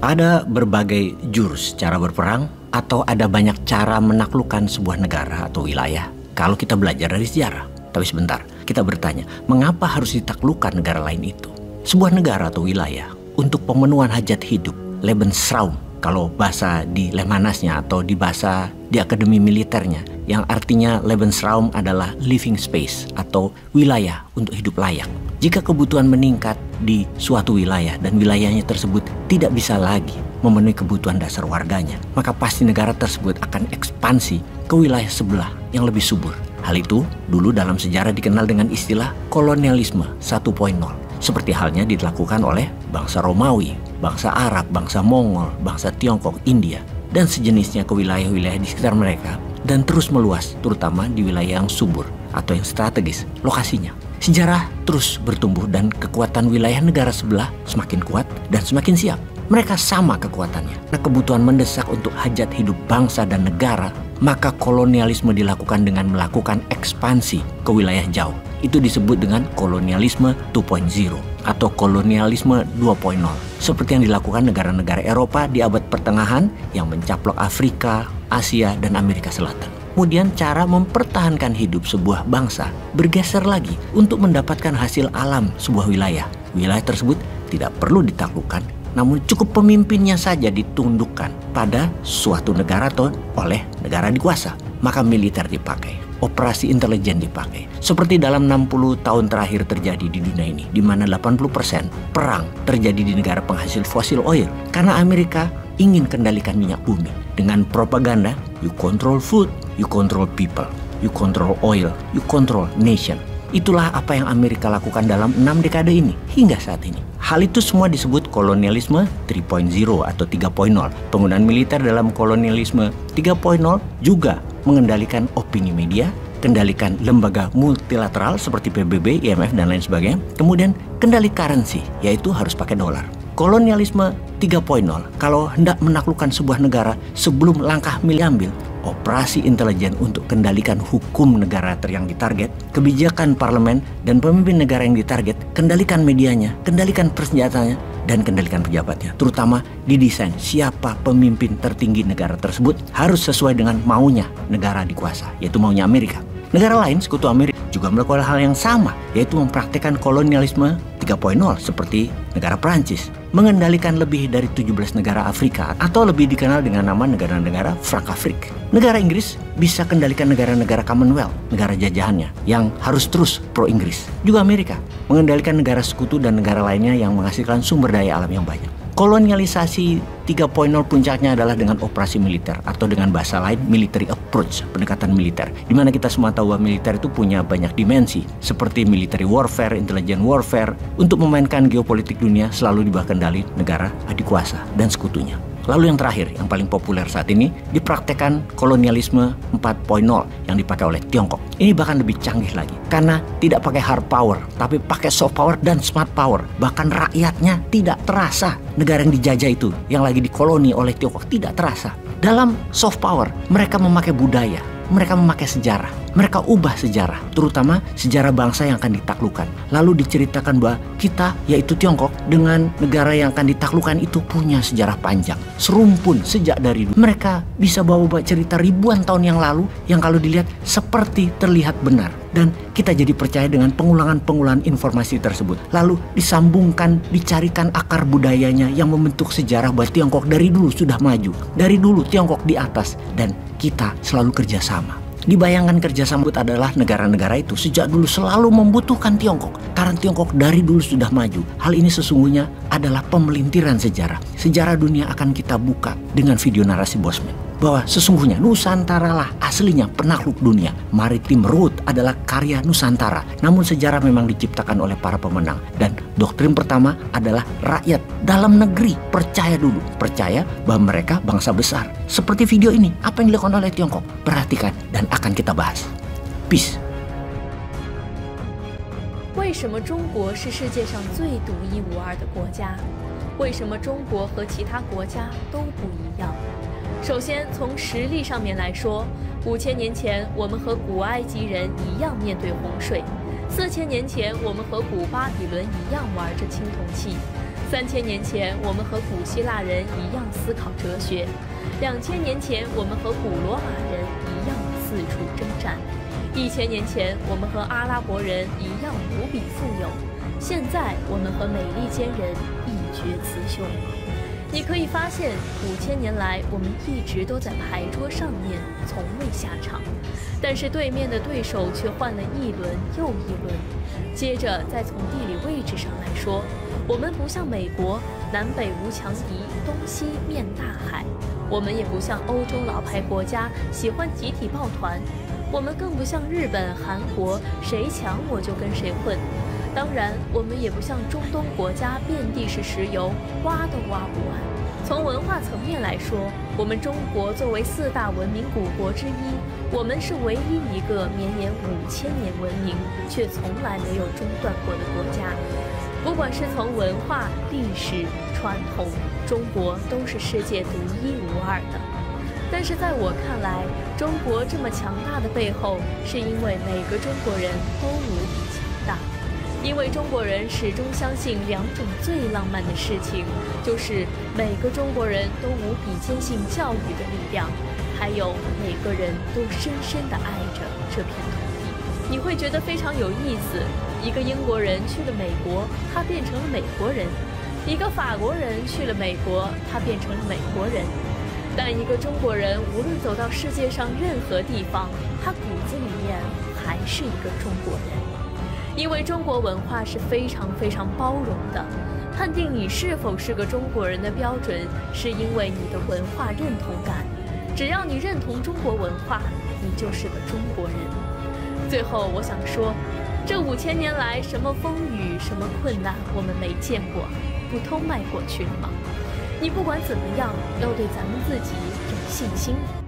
Ada berbagai jurus cara berperang atau ada banyak cara menaklukkan sebuah negara atau wilayah kalau kita belajar dari sejarah. Tapi sebentar, kita bertanya, mengapa harus ditaklukkan negara lain itu? Sebuah negara atau wilayah untuk pemenuhan hajat hidup, Lebensraum, kalau bahasa di Lemanasnya atau di bahasa di akademi militernya, yang artinya Lebensraum adalah living space atau wilayah untuk hidup layak. Jika kebutuhan meningkat di suatu wilayah dan wilayahnya tersebut tidak bisa lagi memenuhi kebutuhan dasar warganya, maka pasti negara tersebut akan ekspansi ke wilayah sebelah yang lebih subur. Hal itu dulu dalam sejarah dikenal dengan istilah kolonialisme 1.0. Seperti halnya dilakukan oleh bangsa Romawi, bangsa Arab, bangsa Mongol, bangsa Tiongkok, India, dan sejenisnya ke wilayah-wilayah di sekitar mereka dan terus meluas, terutama di wilayah yang subur atau yang strategis lokasinya. Sejarah terus bertumbuh dan kekuatan wilayah negara sebelah semakin kuat dan semakin siap. Mereka sama kekuatannya. Nah, kebutuhan mendesak untuk hajat hidup bangsa dan negara, maka kolonialisme dilakukan dengan melakukan ekspansi ke wilayah jauh. Itu disebut dengan kolonialisme 2.0 atau kolonialisme 2.0. Seperti yang dilakukan negara-negara Eropa di abad pertengahan yang mencaplok Afrika, Asia, dan Amerika Selatan. Kemudian cara mempertahankan hidup sebuah bangsa bergeser lagi untuk mendapatkan hasil alam sebuah wilayah. Wilayah tersebut tidak perlu ditaklukkan, namun cukup pemimpinnya saja ditundukkan pada suatu negara atau oleh negara dikuasa. Maka militer dipakai, operasi intelijen dipakai. Seperti dalam 60 tahun terakhir terjadi di dunia ini, di mana 80% perang terjadi di negara penghasil fosil oil. Karena Amerika ingin kendalikan minyak bumi. Dengan propaganda, you control food, you control people, you control oil, you control nation. Itulah apa yang Amerika lakukan dalam 6 dekade ini hingga saat ini. Hal itu semua disebut kolonialisme 3.0 atau 3.0. Penggunaan militer dalam kolonialisme 3.0 juga mengendalikan opini media, kendalikan lembaga multilateral seperti PBB, IMF, dan lain sebagainya. Kemudian kendali currency, yaitu harus pakai dolar. Kolonialisme 3.0, kalau hendak menaklukkan sebuah negara sebelum langkah diambil, operasi intelijen untuk kendalikan hukum negara yang ditarget, kebijakan parlemen dan pemimpin negara yang ditarget, kendalikan medianya, kendalikan persenjataannya, dan kendalikan pejabatnya. Terutama didesain siapa pemimpin tertinggi negara tersebut harus sesuai dengan maunya negara dikuasa, yaitu maunya Amerika. Negara lain, sekutu Amerika, juga melakukan hal yang sama, yaitu mempraktikkan kolonialisme 3.0 seperti negara Prancis, mengendalikan lebih dari 17 negara Afrika atau lebih dikenal dengan nama negara-negara Frankafrik. Negara Inggris bisa kendalikan negara-negara Commonwealth, negara jajahannya yang harus terus pro-Inggris. Juga Amerika mengendalikan negara sekutu dan negara lainnya yang menghasilkan sumber daya alam yang banyak. Kolonialisasi 3.0 puncaknya adalah dengan operasi militer atau dengan bahasa lain military approach, pendekatan militer. Di mana kita semua tahu bahwa militer itu punya banyak dimensi seperti military warfare, intelligent warfare. Untuk memainkan geopolitik dunia selalu di bawah kendali negara adikuasa dan sekutunya. Lalu yang terakhir, yang paling populer saat ini, dipraktekkan kolonialisme 4.0 yang dipakai oleh Tiongkok. Ini bahkan lebih canggih lagi, karena tidak pakai hard power, tapi pakai soft power dan smart power. Bahkan rakyatnya tidak terasa. Negara yang dijajah itu, yang lagi dikoloni oleh Tiongkok, tidak terasa. Dalam soft power, mereka memakai budaya, mereka memakai sejarah, mereka ubah sejarah, terutama sejarah bangsa yang akan ditaklukkan. Lalu diceritakan bahwa kita, yaitu Tiongkok, dengan negara yang akan ditaklukkan itu punya sejarah panjang, serumpun sejak dari dulu. Mereka bisa bawa cerita ribuan tahun yang lalu yang kalau dilihat seperti terlihat benar. Dan kita jadi percaya dengan pengulangan-pengulangan informasi tersebut. Lalu disambungkan, dicarikan akar budayanya yang membentuk sejarah bahwa Tiongkok dari dulu sudah maju. Dari dulu Tiongkok di atas dan kita selalu kerjasama. Dibayangkan kerjasama adalah negara-negara itu sejak dulu selalu membutuhkan Tiongkok. Karena Tiongkok dari dulu sudah maju. Hal ini sesungguhnya adalah pemelintiran sejarah. Sejarah dunia akan kita buka dengan video narasi Bosman. Bahwa sesungguhnya Nusantara lah aslinya penakluk dunia. Maritim Route adalah karya Nusantara. Namun sejarah memang diciptakan oleh para pemenang. Dan doktrin pertama adalah rakyat dalam negeri percaya dulu. Percaya bahwa mereka bangsa besar. Seperti video ini, apa yang dilakukan oleh Tiongkok? Perhatikan dan akan kita bahas. Peace. 为什么中国是世界上最独一无二的国家？为什么中国和其他国家都不一样？首先，从实力上面来说，5000年前我们和古埃及人一样面对洪水， 4000年前，我们和古巴比伦一样玩着青铜器；3000年前，我们和古希腊人一样思考哲学；2000年前，我们和古罗马人一样四处征战；1000年前，我们和阿拉伯人一样无比富有；现在，我们和美利坚人一决雌雄。你可以发现，5000年来，我们一直都在牌桌上面，从未下场。但是对面的对手却换了一轮又一轮。接着，再从地理位置上来说，我们不像美国，南北无强敌，东西面大海；我们也不像欧洲老牌国家，喜欢集体抱团；我们更不像日本、韩国，谁强我就跟谁混。当然，我们也不像中东国家，遍地是石油，挖都挖不完。从文化层面来说，我们中国作为4大文明古国之一，我们是唯一一个绵延5000年文明却从来没有中断过的国家。不管是从文化、历史、传统，中国都是世界独一无二的。但是在我看来，中国这么强大的背后，是因为每个中国人都无比强大。因为中国人始终相信2种最浪漫的事情，就是每个中国人都无比坚信教育的力量，还有每个人都深深地爱着这片土地。你会觉得非常有意思，一个英国人去了美国，他变成了美国人；一个法国人去了美国，他变成了美国人。但一个中国人无论走到世界上任何地方，他骨子里面还是一个中国人。因为中国文化是非常非常包容的，判定你是否是个中国人的标准，是因为你的文化认同感。只要你认同中国文化，你就是个中国人。最后，我想说，这5000年来，什么风雨，什么困难，我们没见过，不都迈过去了吗？你不管怎么样，要对咱们自己有信心。